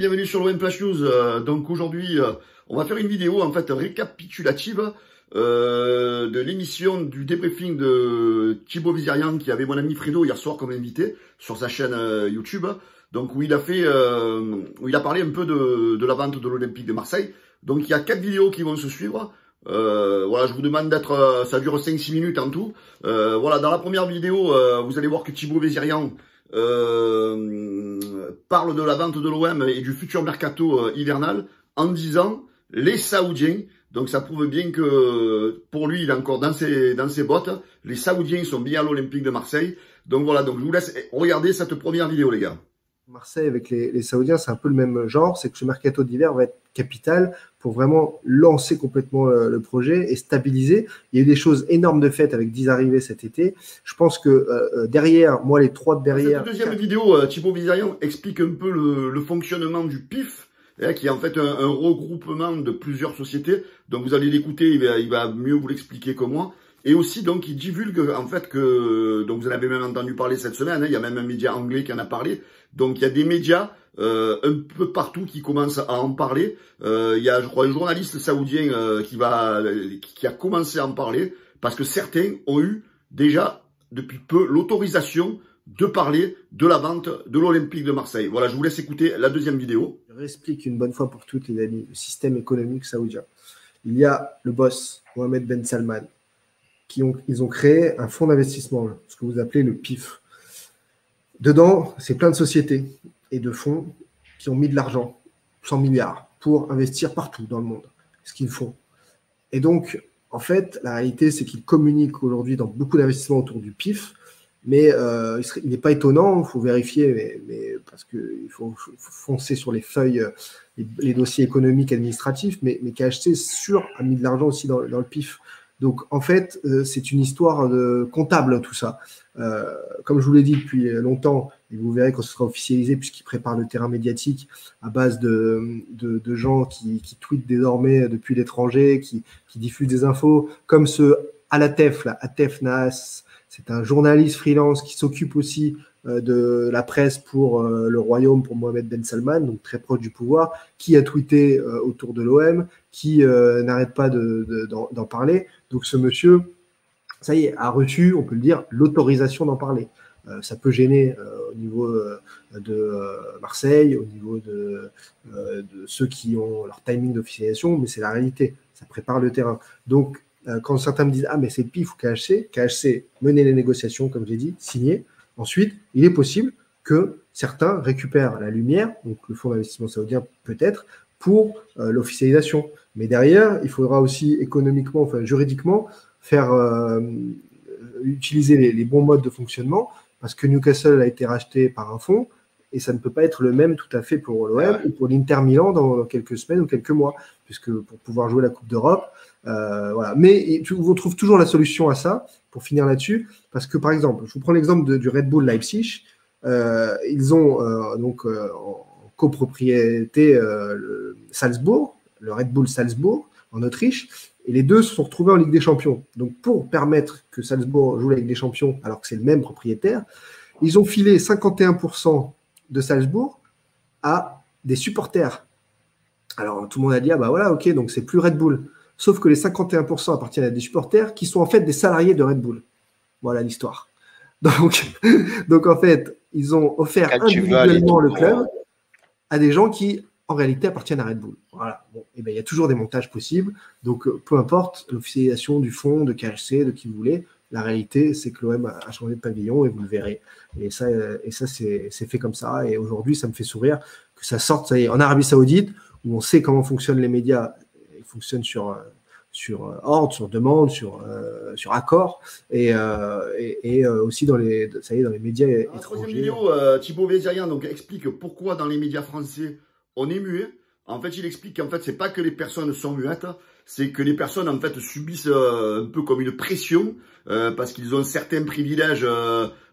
bienvenue sur l'OM Flash News. Donc aujourd'hui, on va faire une vidéo en fait récapitulative de l'émission du débriefing de Thibaut Vizirian qui avait mon ami Fredo hier soir comme invité sur sa chaîne YouTube. Donc où il a parlé un peu de la vente de l'Olympique de Marseille. Donc il y a 4 vidéos qui vont se suivre. Voilà, je vous demande d'être, ça dure 5-6 minutes en tout. Voilà, dans la première vidéo, vous allez voir que Thibaut Vizirian parle de la vente de l'OM et du futur mercato hivernal en disant les Saoudiens. Donc ça prouve bien que pour lui, il est encore dans ses bottes. Les Saoudiens sont bien à l'Olympique de Marseille. Donc voilà, donc je vous laisse regarder cette première vidéo, les gars. Marseille avec les Saoudiens, c'est un peu le même genre, c'est que ce mercato d'hiver va être capital pour vraiment lancer complètement le projet et stabiliser. Il y a eu des choses énormes de fait avec 10 arrivées cet été. Je pense que derrière, moi les 3 de derrière... Cette deuxième vidéo, Thibaut Vizirian explique un peu le fonctionnement du PIF, qui est en fait un regroupement de plusieurs sociétés. Donc vous allez l'écouter, il va mieux vous l'expliquer que moi. Et aussi, donc, il divulgue, en fait, donc vous en avez même entendu parler cette semaine, il y a même un média anglais qui en a parlé. Donc, il y a des médias un peu partout qui commencent à en parler. Il y a, je crois, un journaliste saoudien qui a commencé à en parler, parce que certains ont eu déjà, depuis peu, l'autorisation de parler de la vente de l'Olympique de Marseille. Voilà, je vous laisse écouter la deuxième vidéo. Je réexplique une bonne fois pour toutes, les amis, le système économique saoudien. Il y a le boss, Mohamed Ben Salman. Ils ont créé un fonds d'investissement, ce que vous appelez le PIF. Dedans, c'est plein de sociétés et de fonds qui ont mis de l'argent, 100 milliards, pour investir partout dans le monde, ce qu'ils font. Et donc, en fait, la réalité, c'est qu'ils communiquent aujourd'hui dans beaucoup d'investissements autour du PIF, mais il n'est pas étonnant, il faut vérifier, mais parce qu'il faut foncer sur les feuilles, les dossiers économiques, administratifs, mais KHC, sûr, a mis de l'argent aussi dans le PIF. Donc, en fait, c'est une histoire comptable, tout ça. Comme je vous l'ai dit depuis longtemps, et vous verrez quand ce sera officialisé, puisqu'ils préparent le terrain médiatique à base de gens qui tweetent désormais depuis l'étranger, qui diffusent des infos, comme ce Alatef, là, Atef Naas, c'est un journaliste freelance qui s'occupe aussi de la presse pour le royaume, pour Mohamed Ben Salman, donc très proche du pouvoir, qui a tweeté autour de l'OM, qui n'arrête pas d'en parler. Donc ce monsieur, ça y est, a reçu, on peut le dire, l'autorisation d'en parler. Ça peut gêner au niveau de Marseille, au niveau de ceux qui ont leur timing d'officialisation, mais c'est la réalité, ça prépare le terrain. Donc quand certains me disent « Ah, mais c'est PIF ou KHC », KHC menait les négociations, comme j'ai dit, signé. Ensuite, il est possible que certains récupèrent la lumière, donc le fonds d'investissement saoudien peut-être, pour l'officialisation. Mais derrière, il faudra aussi économiquement, enfin juridiquement, faire utiliser les bons modes de fonctionnement, parce que Newcastle a été racheté par un fonds, et ça ne peut pas être le même tout à fait pour l'OM ou pour l'Inter Milan dans quelques semaines ou quelques mois, puisque pour pouvoir jouer la Coupe d'Europe, voilà. Mais on trouve toujours la solution à ça, pour finir là-dessus, parce que par exemple, je vous prends l'exemple du Red Bull Leipzig, ils ont en copropriété Salzbourg, le Red Bull Salzbourg, en Autriche, et les deux se sont retrouvés en Ligue des Champions. Donc pour permettre que Salzbourg joue la Ligue des Champions, alors que c'est le même propriétaire, ils ont filé 51% de Salzbourg à des supporters. Alors tout le monde a dit, ah bah voilà, ok, donc c'est plus Red Bull. Sauf que les 51% appartiennent à des supporters qui sont en fait des salariés de Red Bull. Voilà l'histoire. Donc en fait, ils ont offert individuellement le club à des gens qui, en réalité, appartiennent à Red Bull. Voilà. Bon, et ben il y a toujours des montages possibles. Donc peu importe l'officialisation du fonds, de KHC, de qui vous voulez, la réalité, c'est que l'OM a changé de pavillon et vous le verrez. Et ça c'est fait comme ça. Et aujourd'hui, ça me fait sourire que ça sorte, ça y est, en Arabie Saoudite, où on sait comment fonctionnent les médias. Ils fonctionnent sur ordre, sur demande, sur accord, et aussi dans les médias étrangers. Dans la troisième vidéo, Thibaut Vizirian donc explique pourquoi dans les médias français on est muet. En fait, il explique qu'en fait, c'est pas que les personnes sont muettes, c'est que les personnes en fait subissent un peu comme une pression parce qu'ils ont certains privilèges,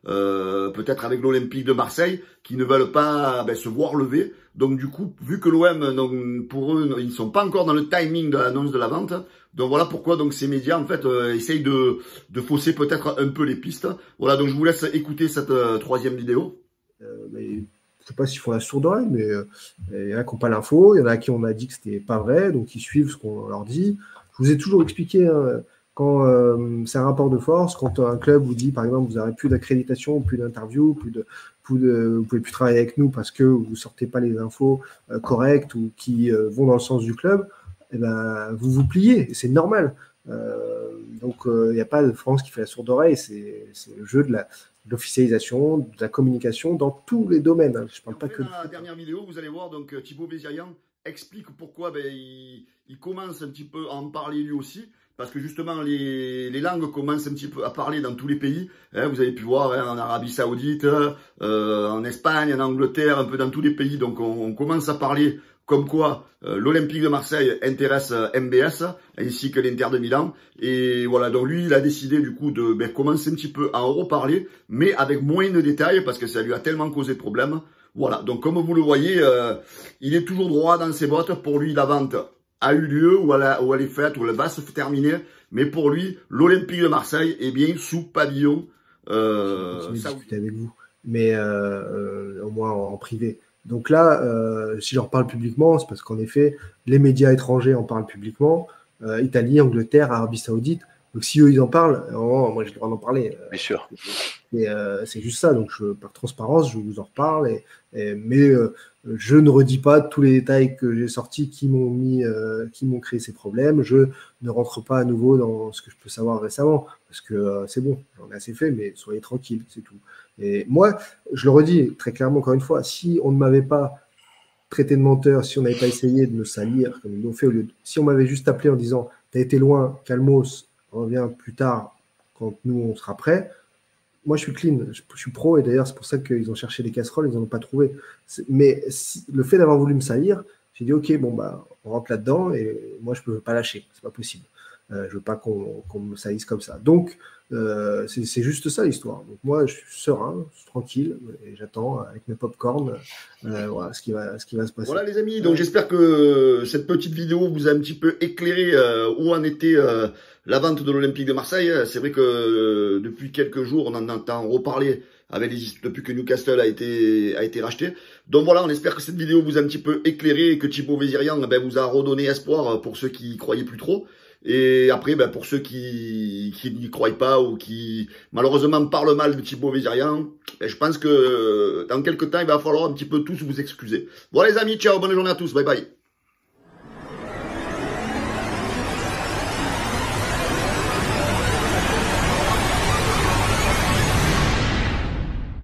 peut-être avec l'Olympique de Marseille, qui ne veulent pas se voir lever. Donc du coup, vu que l'OM, donc pour eux, ils ne sont pas encore dans le timing de l'annonce de la vente. Donc voilà pourquoi donc ces médias en fait essayent de fausser peut-être un peu les pistes. Voilà, donc je vous laisse écouter cette troisième vidéo. Mais je sais pas s'ils font la sourde oreille, mais il y en a qui n'ont pas l'info, il y en a à qui on a dit que c'était pas vrai, donc ils suivent ce qu'on leur dit. Je vous ai toujours expliqué, hein, quand c'est un rapport de force, quand un club vous dit, par exemple, vous n'aurez plus d'accréditation, plus d'interview, vous pouvez plus travailler avec nous parce que vous sortez pas les infos correctes ou qui vont dans le sens du club, eh ben, vous vous pliez, et c'est normal. Donc, il n'y a pas de France qui fait la sourde oreille, c'est le jeu de l'officialisation, de la communication dans tous les domaines. Hein. Je parle pas que dans la dernière vidéo, vous allez voir, donc Thibaut Bézirian explique pourquoi il commence un petit peu à en parler lui aussi, parce que justement les langues commencent un petit peu à parler dans tous les pays. Hein, vous avez pu voir en Arabie Saoudite, en Espagne, en Angleterre, un peu dans tous les pays. Donc on commence à parler comme quoi l'Olympique de Marseille intéresse MBS, ainsi que l'Inter de Milan. Et voilà, donc lui, il a décidé du coup de commencer un petit peu à en reparler, mais avec moins de détails, parce que ça lui a tellement causé de problèmes. Voilà, donc comme vous le voyez, il est toujours droit dans ses bottes. Pour lui, la vente a eu lieu, ou elle est faite, ou elle va se terminer. Mais pour lui, l'Olympique de Marseille est bien sous pavillon. Je vais discuter avec vous, mais au moins en privé. Donc là, si j'en parle publiquement, c'est parce qu'en effet, les médias étrangers en parlent publiquement, Italie, Angleterre, Arabie Saoudite. Donc si eux, ils en parlent, moi, j'ai le droit d'en parler. Bien sûr. Et c'est juste ça. Donc par transparence, je vous en reparle. Mais je ne redis pas tous les détails que j'ai sortis qui m'ont créé ces problèmes. Je ne rentre pas à nouveau dans ce que je peux savoir récemment, parce que c'est bon, j'en ai assez fait, mais soyez tranquille, c'est tout. Et moi, je le redis très clairement encore une fois, si on ne m'avait pas traité de menteur, si on n'avait pas essayé de me salir, comme ils l'ont fait, si on m'avait juste appelé en disant « t'as été loin, calmos, reviens plus tard quand nous on sera prêts », moi je suis clean, je suis pro, et d'ailleurs c'est pour ça qu'ils ont cherché des casseroles, ils n'en ont pas trouvé. Mais le fait d'avoir voulu me salir, j'ai dit ok, bon bah on rentre là-dedans, et moi je peux pas lâcher, c'est pas possible. Je veux pas qu'on me salisse comme ça. Donc c'est juste ça l'histoire. Donc moi je suis serein, je suis tranquille, et j'attends avec mes pop-corn voilà, ce qui va se passer. Voilà les amis, donc j'espère que cette petite vidéo vous a un petit peu éclairé où en était la vente de l'Olympique de Marseille. C'est vrai que depuis quelques jours on en entend reparler depuis que Newcastle a été racheté. Donc voilà, on espère que cette vidéo vous a un petit peu éclairé et que Thibaut Bézirian vous a redonné espoir pour ceux qui y croyaient plus trop. Et après, pour ceux qui n'y croient pas ou qui malheureusement parlent mal de Thibaut Bézirian, je pense que dans quelques temps, il va falloir un petit peu tous vous excuser. Voilà les amis, ciao, bonne journée à tous, bye bye.